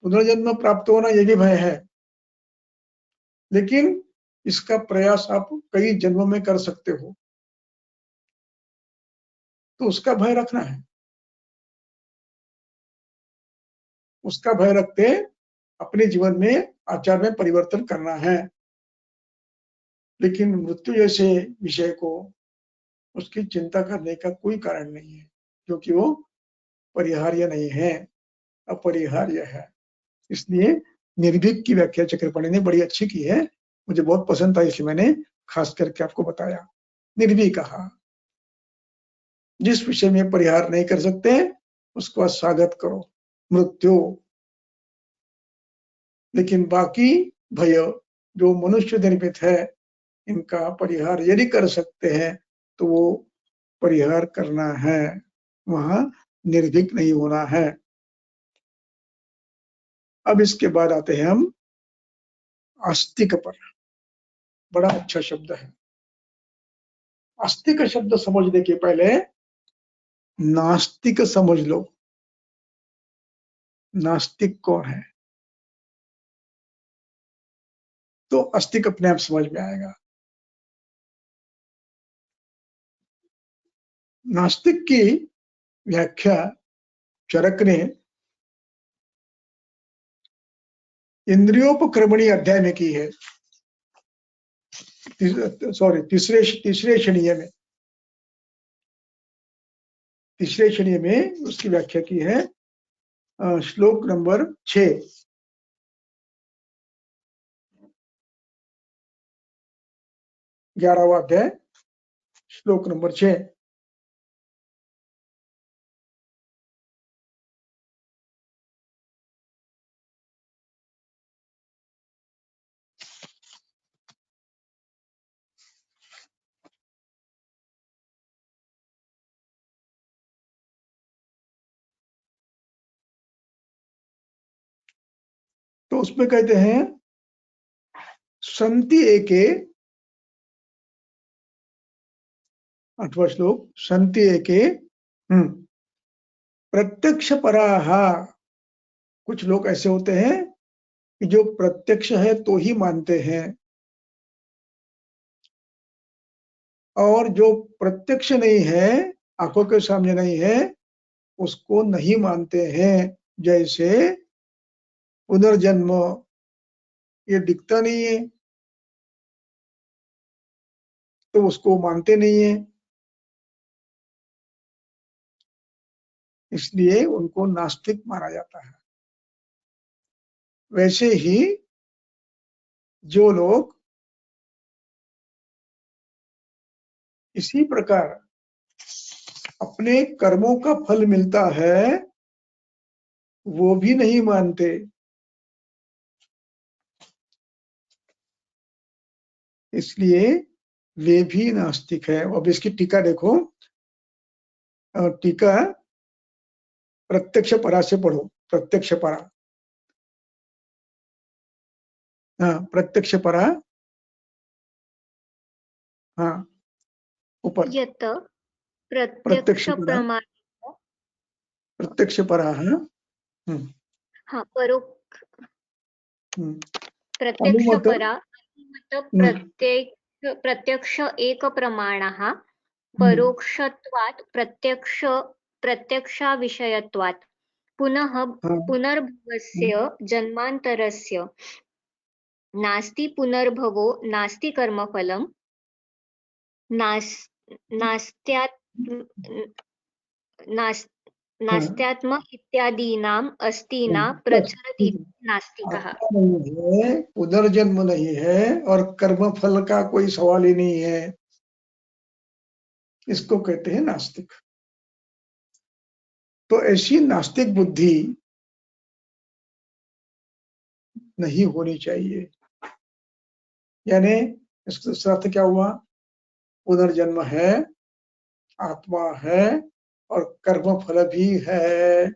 पुनर्जन्म प्राप्त होना ये भी भय है, लेकिन इसका प्रयास आप कई जन्मों में कर सकते हो, तो उसका भय रखना है। उसका भय रखते अपने जीवन में आचार में परिवर्तन करना है। लेकिन मृत्यु जैसे विषय को उसकी चिंता करने का कोई कारण नहीं है, क्योंकि वो परिहार्य नहीं है, अपरिहार्य है। इसलिए निर्भीक की व्याख्या चक्रपाणि ने बड़ी अच्छी की है, मुझे बहुत पसंद था, इसलिए मैंने खास करके आपको बताया। निर्भीक कहा, जिस विषय में परिहार नहीं कर सकते उसको स्वागत करो, मृत्यु। लेकिन बाकी भय जो मनुष्य निर्मित है, इनका परिहार यदि कर सकते हैं तो वो परिहार करना है, वहां निर्भीक नहीं होना है। अब इसके बाद आते हैं हम आस्तिक पर। बड़ा अच्छा शब्द है। आस्तिक शब्द समझने के पहले नास्तिक समझ लो। नास्तिक कौन है तो आस्तिक अपने आप समझ में आएगा। नास्तिक की व्याख्या चरक ने इंद्रियोपक्रमणी अध्याय में की है। तीसरे शनीय में उसकी व्याख्या की है। श्लोक नंबर 6। 11वां अध्याय श्लोक नंबर 6। तो उसमें कहते हैं संति एके, 8वां श्लोक, संति एके प्रत्यक्ष पराः। कुछ लोग ऐसे होते हैं कि जो प्रत्यक्ष है तो ही मानते हैं, और जो प्रत्यक्ष नहीं है, आंखों के सामने नहीं है, उसको नहीं मानते हैं। जैसे पुनर्जन्म, ये दिखता नहीं है तो उसको मानते नहीं है, इसलिए उनको नास्तिक माना जाता है। वैसे ही जो लोग इसी प्रकार अपने कर्मों का फल मिलता है वो भी नहीं मानते, इसलिए वे भी नास्तिक है। अब इसकी टीका देखो। टीका प्रत्यक्ष परा से पढ़ो। प्रत्यक्ष परा, हाँ, प्रत्यक्ष परा, हाँ, ऊपर यत प्रत्यक्ष प्रत्यक्ष परा, प्रमाण, प्रत्यक्ष परा है। हाँ, प्रत्यक्ष अनुमत, परा प्रत्यक्ष एक प्रमाणः परोक्षत्वात् प्रत्यक्षाविषयत्वात् पुनः पुनर्भवस्य जन्मान्तरस्य नास्ति पुनर्भवो नास्ति कर्मफलम् नास्त्यात्म इत्यादीनाम् अस्ति न प्रचरति नास्तिकः। पुनर्जन्म नहीं है और कर्म फल का कोई सवाल ही नहीं है, इसको कहते हैं नास्तिक। तो ऐसी नास्तिक बुद्धि नहीं होनी चाहिए। यानी इसका अर्थ क्या हुआ? पुनर्जन्म है, आत्मा है और कर्म फल भी है,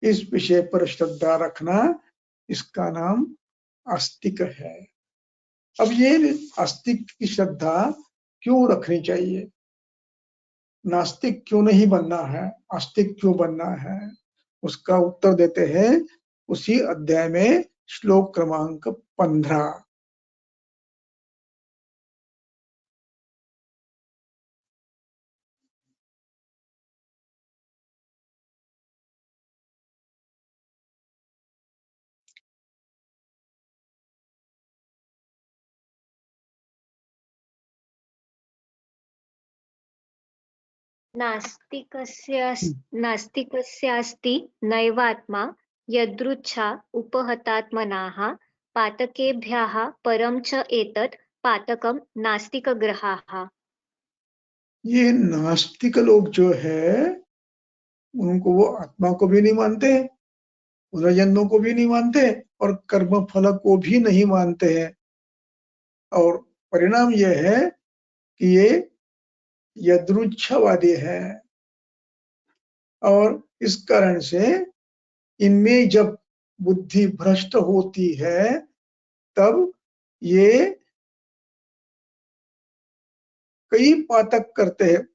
इस विषय पर श्रद्धा रखना, इसका नाम आस्तिक है। अब ये आस्तिक की श्रद्धा क्यों रखनी चाहिए? नास्तिक क्यों नहीं बनना है, आस्तिक क्यों बनना है? उसका उत्तर देते हैं उसी अध्याय में श्लोक क्रमांक 15। नास्तिकस्यास्ति नैवात्मा यदृच्छा उपहतात्मनाः पातकेभ्यः परं च एतत् पातकं नास्तिकग्रहाः। ये नास्तिक लोग जो है उनको वो आत्मा को भी नहीं मानते, पुनर्जन्मों को भी नहीं मानते और कर्म फल को भी नहीं मानते हैं, और परिणाम यह है कि ये यदृच्छवादी है और इस कारण से इनमें जब बुद्धि भ्रष्ट होती है तब ये कई पातक करते हैं।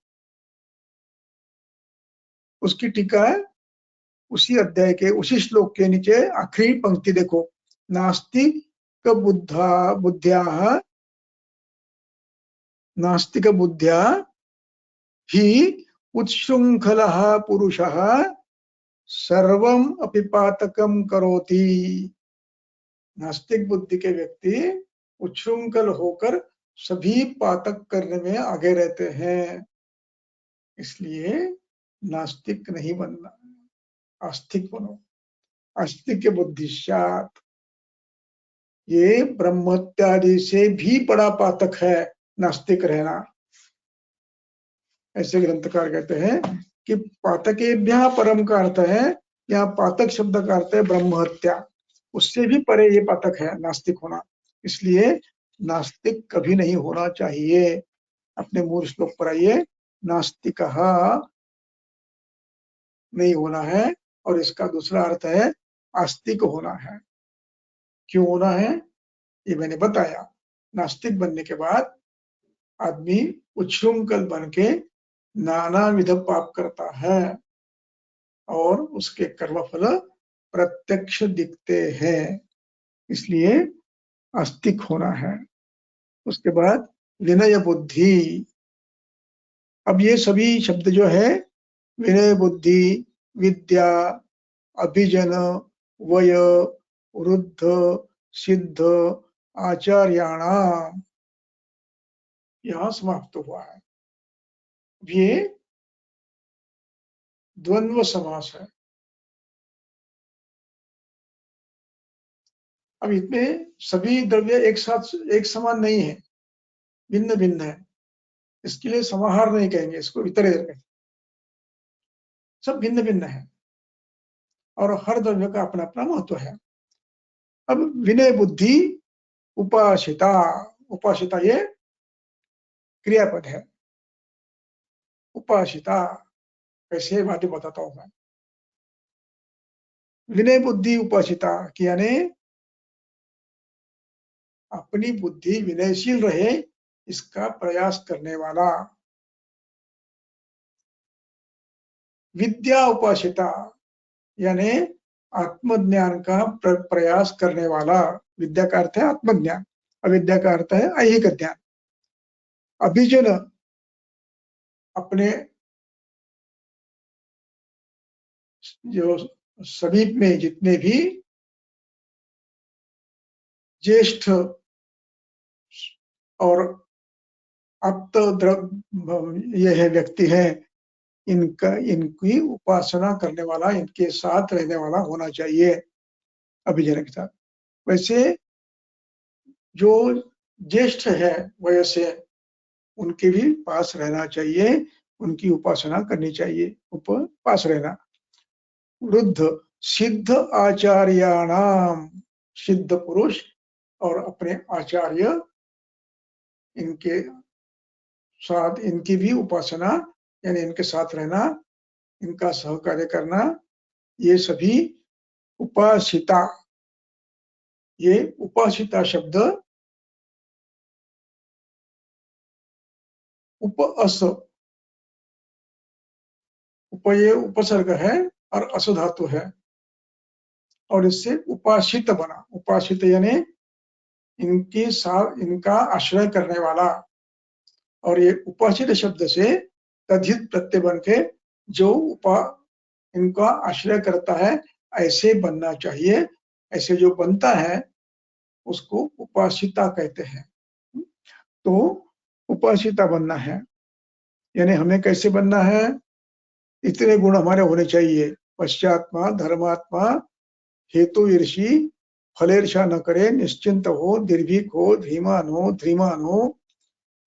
उसकी टीका है उसी अध्याय के उसी श्लोक के नीचे आखिरी पंक्ति देखो, नास्तिक बुद्ध्या ही उत्शृंखलः पुरुषः सर्वम अपि पातकम करोति। नास्तिक बुद्धि के व्यक्ति उच्छृंखल होकर सभी पातक करने में आगे रहते हैं। इसलिए नास्तिक नहीं बनना, आस्तिक बनो। आस्तिक बुद्धिशात, ये ब्रह्मत्यादि से भी बड़ा पातक है नास्तिक रहना। ऐसे ग्रंथकार कहते हैं कि पातकेभ्यः परम का अर्थ है, यहाँ पातक शब्द का अर्थ है ब्रह्महत्या, उससे भी परे ये पातक है नास्तिक होना। इसलिए नास्तिक कभी नहीं होना चाहिए। अपने मूल श्लोक पर आइए, नास्तिक नहीं होना है और इसका दूसरा अर्थ है आस्तिक होना है। क्यों होना है ये मैंने बताया। नास्तिक बनने के बाद आदमी उच्छृंखल बन के नाना विध पाप करता है और उसके कर्मफल प्रत्यक्ष दिखते हैं, इसलिए आस्तिक होना है। उसके बाद विनय बुद्धि। अब ये सभी शब्द जो है, विनय बुद्धि, विद्या, अभिजन, वय, वृद्ध, सिद्ध, आचार्याणाम, यहां समाप्त हुआ है। ये द्वंद्व समास है। अब इसमें सभी द्रव्य एक साथ एक समान नहीं है, भिन्न भिन्न है। इसके लिए समाहार नहीं कहेंगे, इसको इतरे कहेंगे। सब भिन्न भिन्न है और हर द्रव्य का अपना अपना महत्व है। अब विनय बुद्धि उपासिता, उपासिता ये क्रियापद है। उपासिता कैसे बातें बताता हूं मैं। विनय बुद्धि उपासिता यानी अपनी बुद्धि विनयशील रहे इसका प्रयास करने वाला। विद्या उपासिता यानी आत्मज्ञान का प्रयास करने वाला। विद्या का अर्थ है आत्मज्ञान, अविद्या का अर्थ है ऐहिक ज्ञान। अभिजन अपने जो समीप में जितने भी ज्येष्ठ और आप्त यह है व्यक्ति है, इनकी उपासना करने वाला, इनके साथ रहने वाला होना चाहिए अभिजन के साथ। वैसे जो ज्येष्ठ है वयस्य, उनके भी पास रहना चाहिए, उनकी उपासना करनी चाहिए, पास रहना। वृद्ध सिद्ध आचार्याणाम, सिद्ध पुरुष और अपने आचार्य, इनके साथ इनकी भी उपासना यानी इनके साथ रहना, इनका सहकार्य करना, ये सभी उपासिता। ये उपासिता शब्द उपअस, ये उपसर्ग है और अस धातु है और इससे उपासित बना। उपासित यानी इनके साथ इनका आश्रय करने वाला। और ये उपासित शब्द से तद्धित प्रत्यय बन के जो इनका आश्रय करता है ऐसे बनना चाहिए। ऐसे जो बनता है उसको उपासिता कहते हैं। तो उपासिता बनना है यानी हमें कैसे बनना है, इतने गुण हमारे होने चाहिए। पश्चात्मा, धर्मात्मा, हेतु ईर्षी, फलेर्षा न करे, निश्चिंत हो, निर्भीक हो, धीमान हो,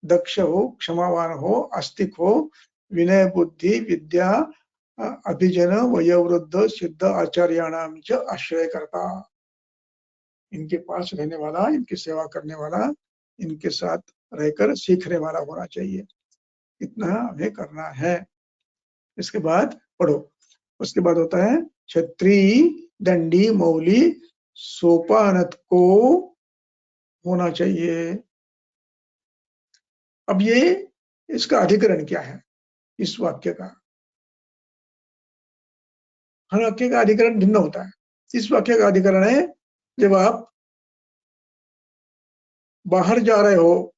दक्ष हो, क्षमावान हो, आस्तिक हो, विनय बुद्धि, विद्या, अभिजन, वयोवृद्ध, सिद्ध, आचार्याणाम च आश्रय करता। इनके पास रहने वाला, इनकी सेवा करने वाला, इनके साथ रहकर सीखने वाला होना चाहिए। इतना हमें करना है। इसके बाद पढ़ो। उसके बाद होता है छत्री, दंडी, मौली, सोपानत को होना चाहिए। अब ये इसका अधिकरण क्या है इस वाक्य का? हर वाक्य का अधिकरण भिन्न होता है। इस वाक्य का अधिकरण है जब आप बाहर जा रहे हो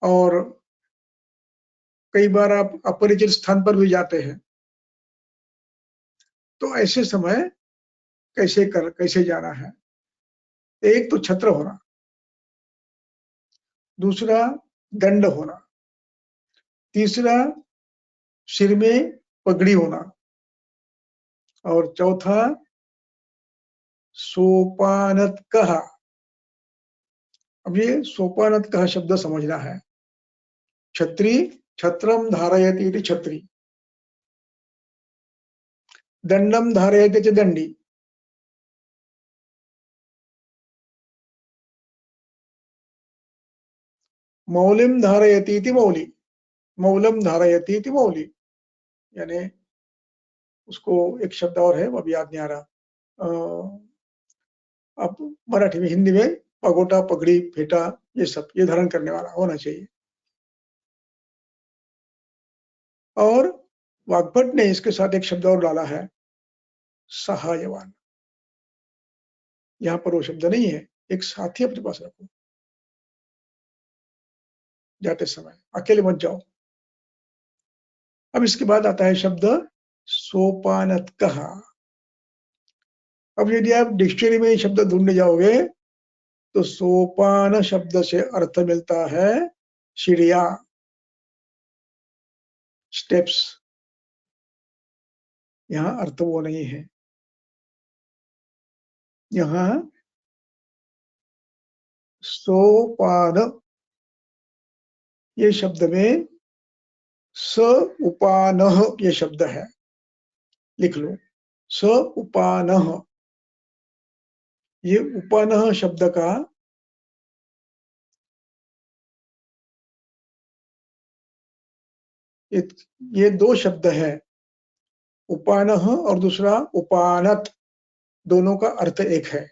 और कई बार आप अपरिचित स्थान पर भी जाते हैं, तो ऐसे समय कैसे जाना है? एक तो छत्र होना, दूसरा दंड होना, तीसरा सिर में पगड़ी होना, और चौथा सोपानत कहा। अब ये सोपानत कहा शब्द समझना है। छत्री, छत्रम धारयति इति छत्री, दंडम धारयति इति दंडी, मौलिम धारयति इति मौली, मौलम धारयति इति मौली। यानी उसको एक शब्द और है, वो अभी याद नहीं आ रहा। अब मराठी में, हिंदी में पगोटा, पगड़ी, फेटा, ये सब ये धारण करने वाला होना चाहिए। और वाग्भट ने इसके साथ एक शब्द और डाला है, सहायवान। यहाँ पर वो शब्द नहीं है, एक साथी अपने पास रखो, जाते समय अकेले मत जाओ। अब इसके बाद आता है शब्द सोपानत कहा। अब यदि आप डिक्शनरी में ये शब्द ढूंढने जाओगे तो सोपान शब्द से अर्थ मिलता है सीढ़ियां, स्टेप्स। यहाँ अर्थ वो नहीं है। यहाँ सोपान ये शब्द में स उपानः ये शब्द है, लिख लो, स उपानः। ये उपानः शब्द का ये दो शब्द है, उपानः और दूसरा उपानत, दोनों का अर्थ एक है।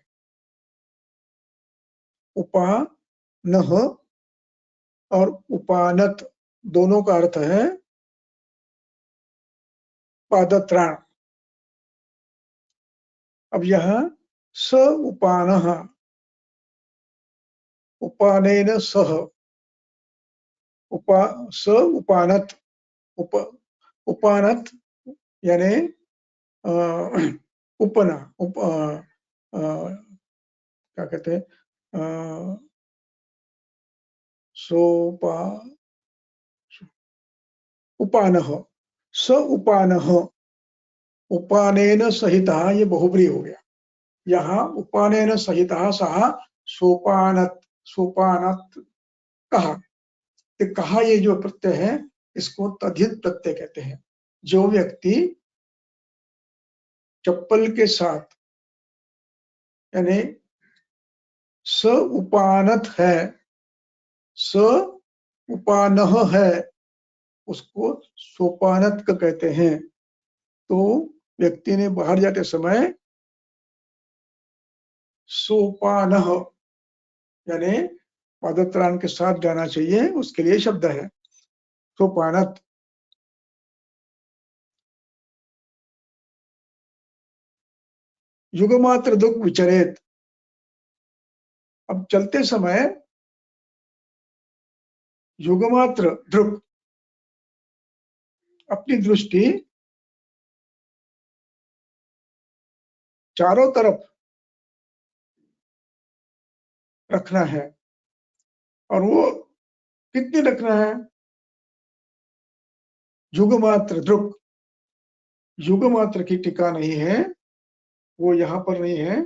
उपानः और उपानत दोनों का अर्थ है पादत्राण। अब यहाँ स उपानः, उपानेन सह, स उपानत, उपानत यानी उपना, क्या कहते हैं, सोपा, उपानः, स उपानः, उपानेन सहितः, ये बहुब्री हो गया। यहाँ उपानेन सहितः सः सोपानत, सोपानत कहा। तो कहा ये जो प्रत्यय है इसको तद्धित प्रत्यय कहते हैं। जो व्यक्ति चप्पल के साथ, यानी स उपानत है, स उपानः है, उसको सोपानत का कहते हैं। तो व्यक्ति ने बाहर जाते समय सोपानः यानी पादत्राण के साथ जाना चाहिए, उसके लिए शब्द है सोपानत। युगमात्र दुख विचरेत। अब चलते समय युगमात्र दृक्, अपनी दृष्टि चारों तरफ रखना है। और वो कितनी रखना है? युगमात्र दृक्, युगमात्र की टीका नहीं है, वो यहाँ पर नहीं है,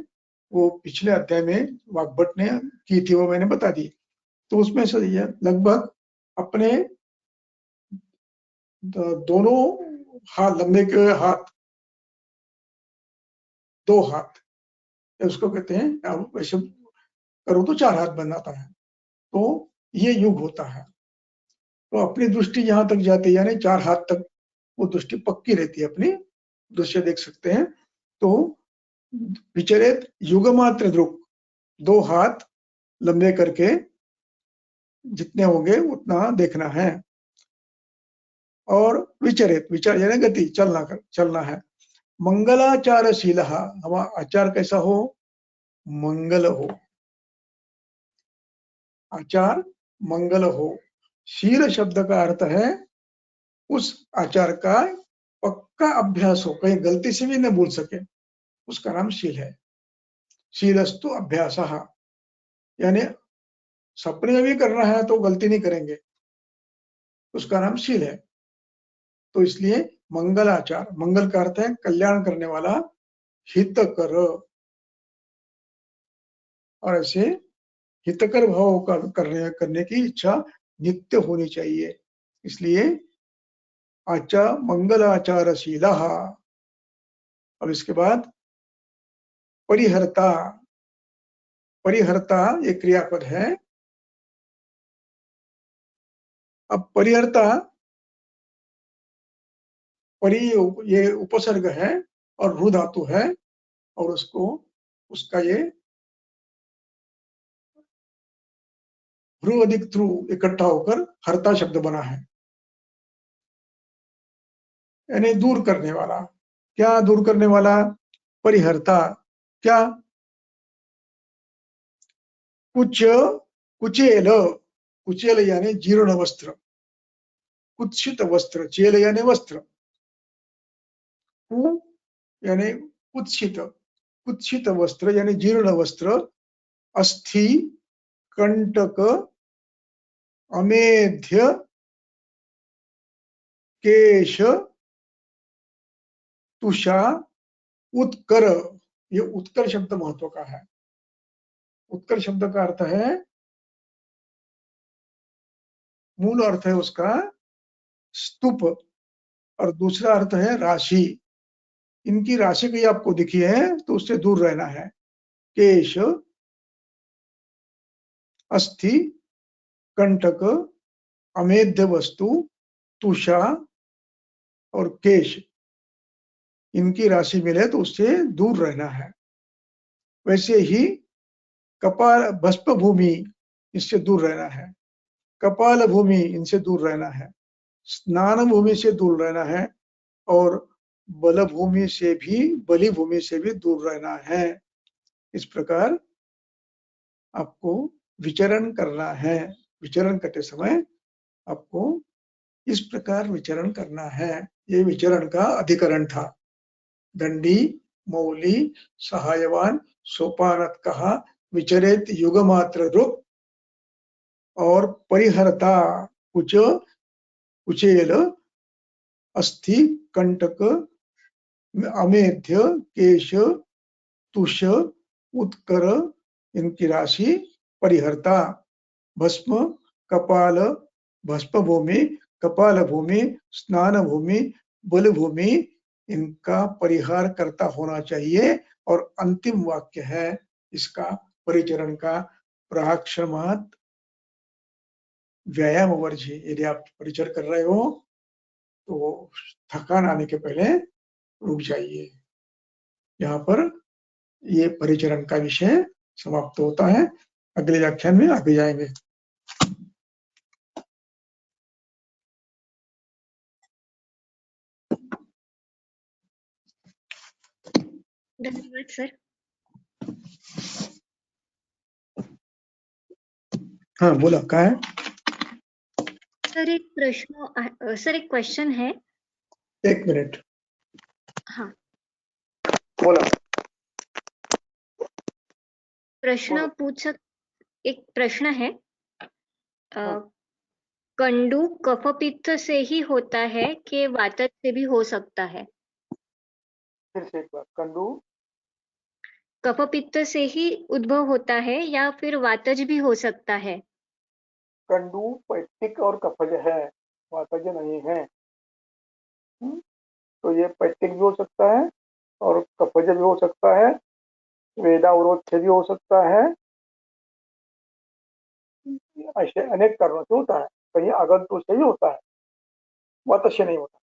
वो पिछले अध्याय में वाग्भट ने की थी, वो मैंने बता दी। तो उसमें से ये लगभग अपने दोनों हाथ, लंबे के हाथ, दो हाथ, उसको कहते हैं, वैसे करो तो 4 हाथ बन जाता है, तो ये युग होता है। तो अपनी दृष्टि जहां तक जाती है यानी 4 हाथ तक वो दृष्टि पक्की रहती है, अपनी दृश्य देख सकते हैं। तो विचरित युग मात्र दृक, 2 हाथ लंबे करके जितने होंगे उतना देखना है। और विचरित, विचार यानी गति, चलना है। मंगलाचारशील, हमारा आचार कैसा हो, मंगल हो, आचार मंगल हो। शील शब्द का अर्थ है उस आचार का पक्का अभ्यास हो, कहीं गलती से भी न भूल सके, उसका नाम शील है। शीलस्तु अभ्यास, यानी सपने में भी करना है तो गलती नहीं करेंगे, उसका नाम शील है। तो इसलिए मंगल आचार, मंगल का अर्थ है कल्याण करने वाला, हित कर, और ऐसे हितकर भाव करने की इच्छा नित्य होनी चाहिए। इसलिए मंगल आचारशील। अब इसके बाद परिहर्ता, परिहर्ता एक क्रियापद है। अब परिहर्ता, परि ये उपसर्ग है और रु धातु है, और उसका ये ध्रु अधिक ध्रु इकट्ठा होकर हर्ता शब्द बना है, यानी दूर करने वाला। क्या दूर करने वाला, परिहर्ता। क्या, कुछ, कुचेल, कुचेल यानी जीर्ण वस्त्र, कुत्सित वस्त्र, चेल यानी वस्त्र, कु यानी कुत्सित, कुत्सित वस्त्र यानी जीर्ण वस्त्र, अस्थि, कंटक, अमेध्य, केश, तुषा, उत्कर। ये उत्कर शब्द महत्व का है। उत्कर शब्द का अर्थ है, मूल अर्थ है उसका स्तूप, और दूसरा अर्थ है राशि। इनकी राशि कहीं आपको दिखी है तो उससे दूर रहना है। केश, अस्थि, कंटक, अमेध्य वस्तु, तुषा और केश, इनकी राशि मिले तो उससे दूर रहना है। वैसे ही कपाल, भस्म भूमि, इससे दूर रहना है। कपाल भूमि, इनसे दूर रहना है। स्नान भूमि से दूर रहना है, और बल भूमि से भी, बलि भूमि से भी दूर रहना है। इस प्रकार आपको विचरण करना है। विचरण करते समय आपको इस प्रकार विचरण करना है। ये विचरण का अधिकरण था। दंडी, मौली, सहायवान, सोपानत कहा, विचरित युग मात्र रूप, और परिहरता कुच, कुचेल, अस्थि, कंटक, अमेध्य, केश, तुष, उत्कर, इनकी राशि, परिहर्ता, भस्म, कपाल, भस्म भूमि, कपाल भूमि, स्नान भूमि, बल भूमि, इनका परिहार करता होना चाहिए। और अंतिम वाक्य है इसका परिचरण का, प्राक्षमात व्यायाम वर्जी। यदि आप परिचय कर रहे हो तो थकान आने के पहले रुक जाइए। यहाँ पर ये परिचरण का विषय समाप्त होता है। अगले व्याख्यान में आगे जाएंगे। धन्यवाद सर। हाँ बोला, क्या है? सर एक प्रश्न, सर एक क्वेश्चन है। एक मिनट। हाँ, बोला। प्रश्न पूछ एक प्रश्न है। कंडू कफपित्त से ही होता है कि वातज से भी हो सकता है? फिर से एक बार, कंडू कफपित्त से ही उद्भव होता है या फिर वातज भी हो सकता है? कंडू पैक्टिक और कफज है, वातज नहीं है। तो ये पैक्टिक भी हो सकता है और कफज भी हो सकता है, वेदावरोध से भी हो सकता है, ऐसे अनेक कारणों से होता है, कहीं आगंतुक से ही होता है, वह तस्य नहीं होता।